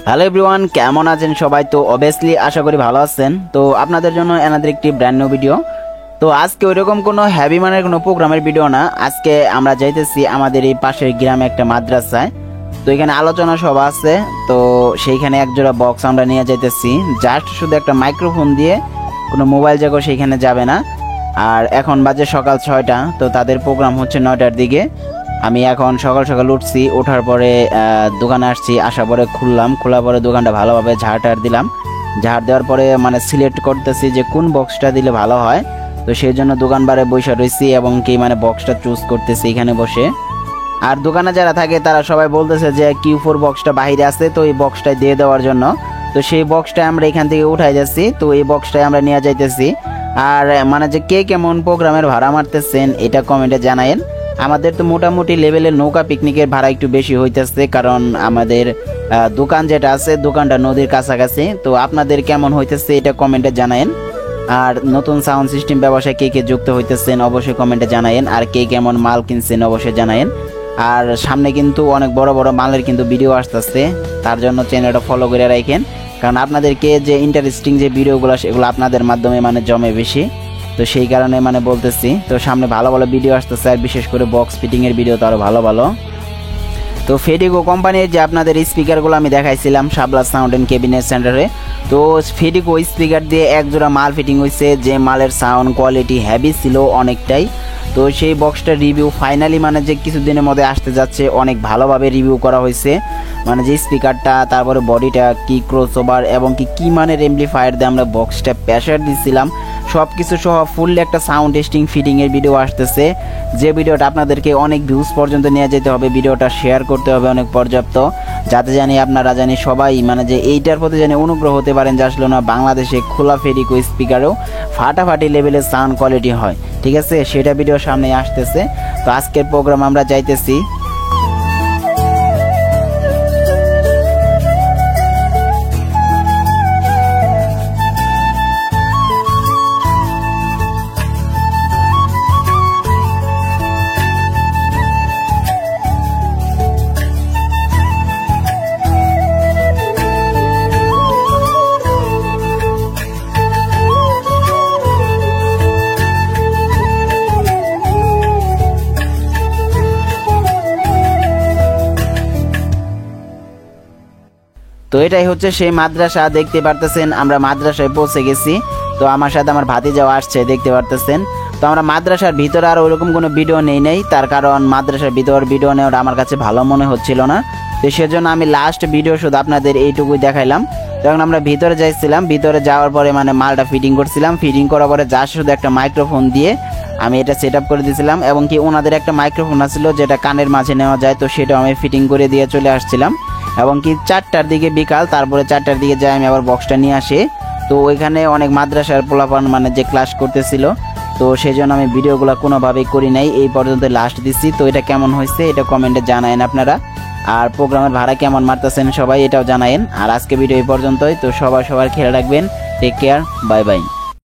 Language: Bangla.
হ্যালো এভরিওয়ান, কেমন আছেন সবাই? তো অবভিয়াসলি আশা করি ভালো আছেন। তো আপনাদের জন্য এনাদের একটি ব্র্যান্ড নিউ ভিডিও। তো আজকে ওইরকম কোনো হ্যাভি মানের কোনো প্রোগ্রামের ভিডিও না। আজকে আমরা যাইতেছি আমাদের এই পাশের গ্রামে একটা মাদ্রাসায়। তো এখানে আলোচনা সভা আছে, তো সেইখানে একজোড়া বক্স আমরা নিয়ে যাইতেছি। জাস্ট শুধু একটা মাইক্রোফোন দিয়ে, কোনো মোবাইল জাগো সেইখানে যাবে না। আর এখন বাজে সকাল 6টা, তো তাদের প্রোগ্রাম হচ্ছে 9টার দিকে। আমি এখন সকাল সকাল উঠছি, ওঠার পরে দোকানে আসছি, আসার পরে খোলার পরে দোকানটা ভালোভাবে ঝাড় দিলাম। ঝাড় দেওয়ার পরে মানে সিলেক্ট করতেছি যে কোন বক্সটা দিলে ভালো হয়। তো সেই জন্য দোকানবারে বসে রয়েছি এবং কি মানে বক্সটা চুজ করতেছি এখানে বসে। আর দোকানে যারা থাকে তারা সবাই বলতেছে যে Q4 বক্সটা বাইরে আছে, তো এই বক্সটাই দিয়ে দেওয়ার জন্য। তো সেই বক্সটা আমরা এখান থেকে উঠাই যাচ্ছি, তো এই বক্সটাই আমরা নিয়ে যাইতেছি। আর মানে যে কে কেমন প্রোগ্রামের ভাড়া মারতেছেন এটা কমেন্টে জানায়েন। আমাদের তো মোটামুটি লেভেলের নৌকা পিকনিকের ভাড়া একটু বেশি হইতেছে, কারণ আমাদের দোকান যেটা আছে দোকানটা নদীর কাছাকাছি। তো আপনাদের কেমন হইতেছে এটা কমেন্টে জানায়েন। আর নতুন সাউন্ড সিস্টেম ব্যবসায় কে কে যুক্ত হইতেছেন অবশ্যই কমেন্টে জানায়েন। আর কে কেমন মাল কিনছেন অবশ্যই জানায়েন। আর সামনে কিন্তু অনেক বড় বড় মালের কিন্তু ভিডিও আসতেছে, তার জন্য চ্যানেলটা ফলো করে রাখেন। কারণ আপনাদেরকে যে ইন্টারেস্টিং যে ভিডিওগুলো সেগুলো আপনাদের মাধ্যমে মানে জমে বেশি, তো সেই কারণে মানে বলতেছি। তো সামনে ভালো ভালো ভিডিও আসতেছে, আর বিশেষ করে বক্স ফিটিংয়ের ভিডিও তো আরও ভালো ভালো। তো ফেডিকো কোম্পানির যে আপনাদের স্পিকারগুলো আমি দেখাইছিলাম শাবলা সাউন্ড অ্যান্ড ক্যাবিনেট সেন্টারে, তো ফেডিকো স্পিকার দিয়ে একজোড়া মাল ফিটিং হয়েছে, যে মালের সাউন্ড কোয়ালিটি হেভি ছিল অনেকটাই। তো সেই বক্সটার রিভিউ ফাইনালি মানে যে কিছুদিনের মধ্যে আসতে যাচ্ছে, অনেক ভালোভাবে রিভিউ করা হয়েছে। মানে যে স্পিকারটা, তারপরে বডিটা কি ক্রসওভার এবং কি মানের এমপ্লিফায়ার দিয়ে আমরা বক্সটা প্রেসার দিচ্ছিলাম, সব কিছু সহ ফুললি একটা সাউন্ড টেস্টিং ফিটিংয়ের ভিডিও আসতেছে। যে ভিডিওটা আপনাদেরকে অনেক ভিউজ পর্যন্ত নিয়ে যেতে হবে, ভিডিওটা শেয়ার করতে হবে অনেক পর্যাপ্ত, যাতে জানি আপনারা জানি সবাই মানে যে এইটার প্রতি জানি অনুগ্রহ হতে পারেন যে আসলে না বাংলাদেশে খোলা ফেডিকো স্পিকারেও ফাটাফাটি লেভেলের সাউন্ড কোয়ালিটি হয়। ঠিক আছে, সেটা ভিডিও সামনে আসতেছে। তো আজকের প্রোগ্রাম আমরা যাইতেছি। তো এটাই হচ্ছে সেই মাদ্রাসা, দেখতে পারতেছেন আমরা মাদ্রাসায় পৌঁছে গেছি। তো আমার সাথে আমার ভাতিজাও আসছে, দেখতে পারতেছেন। তো আমরা মাদ্রাসার ভিতরে আর ওইরকম কোনো ভিডিও নেই, তার কারণ মাদ্রাসার ভিডিও নেওয়াটা আমার কাছে ভালো মনে হচ্ছিল না। তো সেজন্য আমি লাস্ট ভিডিও শুধু আপনাদের এইটুকুই দেখাইলাম। তখন আমরা ভিতরে যাইছিলাম, ভিতরে যাওয়ার পরে মানে মালটা ফিটিং করছিলাম। ফিটিং করার পরে যা শুধু একটা মাইক্রোফোন দিয়ে আমি এটা সেট আপ করে দিয়েছিলাম, এবং কি ওনাদের একটা মাইক্রোফোন আছিল যেটা কানের মাঝে নেওয়া যায়, তো সেটাও আমি ফিটিং করে দিয়ে চলে আসছিলাম। এবং কি 4টার দিকে বিকাল, তারপরে 4টার দিকে যাই আমি আবার বক্সটা নিয়ে আসি। তো ওইখানে অনেক মাদ্রাসার পোলাপান মানে যে ক্লাস করতেছিল, তো সেই জন্য আমি ভিডিওগুলো কোনোভাবেই করি নাই, এই পর্যন্ত লাস্ট দিচ্ছি। তো এটা কেমন হয়েছে এটা কমেন্টে জানায়েন আপনারা। আর প্রোগ্রামের ভাড়া কেমন মারতেছেন সবাই এটাও জানায়েন। আর আজকে ভিডিও এই পর্যন্তই। তো সবার খেয়াল রাখবেন। Take care, bye by.